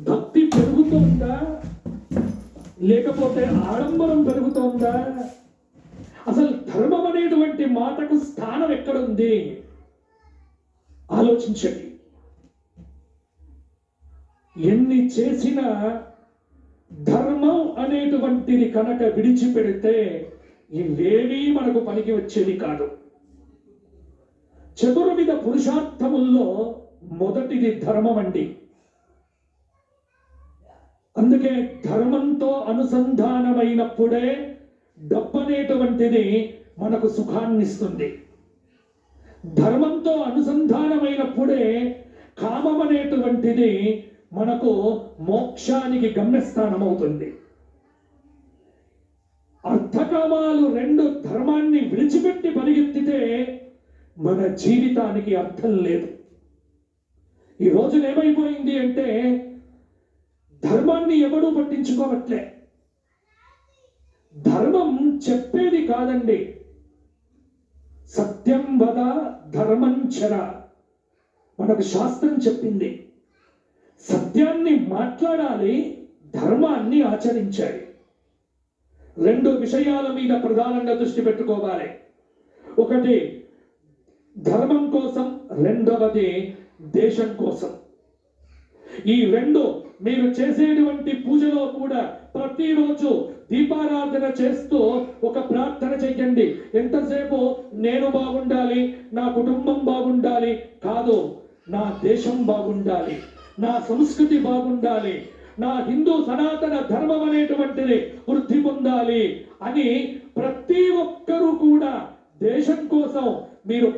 భక్తి పెరుగుతోందా లేకపోతే ఆడంబరం పెరుగుతోందా? అసలు ధర్మం అనేటువంటి మాటకు స్థానం ఎక్కడుంది ఆలోచించండి. ఎన్ని చేసినా ధర్మం అనేటువంటిది కనుక విడిచిపెడితే ఇవేమీ మనకు పనికి వచ్చేది కాదు. చతుర్విధ పురుషార్థముల్లో మొదటిది ధర్మం అండి. అందుకే ధర్మంతో అనుసంధానమైనప్పుడే డబ్బనేటువంటిది మనకు సుఖాన్ని ఇస్తుంది. ధర్మంతో అనుసంధానమైనప్పుడే కామం అనేటువంటిది మనకు మోక్షానికి గమ్యస్థానం అవుతుంది. అర్థకామాలు రెండు ధర్మాన్ని విడిచిపెట్టి పరిగెత్తితే మన జీవితానికి అర్థం లేదు. ఈ రోజున ఏమైపోయింది అంటే ధర్మాన్ని ఎవడూ పట్టించుకోవట్లే. ధర్మం చెప్పేది కాదండి. సత్యం వద ధర్మం చర మనకు శాస్త్రం చెప్పింది. సత్యాన్ని మాట్లాడాలి, ధర్మాన్ని ఆచరించాలి. రెండు విషయాల మీద ప్రధానంగా దృష్టి పెట్టుకోవాలి. ఒకటి ధర్మం కోసం, రెండవది దేశం కోసం. ఈ రెండు మీరు చేసేటువంటి పూజలో కూడా ప్రతిరోజు దీపారాధన చేస్తూ ఒక ప్రార్థన చెయ్యండి. ఎంతసేపు నేను బాగుండాలి, నా కుటుంబం బాగుండాలి కాదు, నా దేశం బాగుండాలి, నా సంస్కృతి బాగుండాలి, నా హిందూ సనాతన ధర్మం అనేటువంటిది వృద్ధి పొందాలి అని ప్రతి ఒక్కరూ కూడా దేశం కోసం మీరు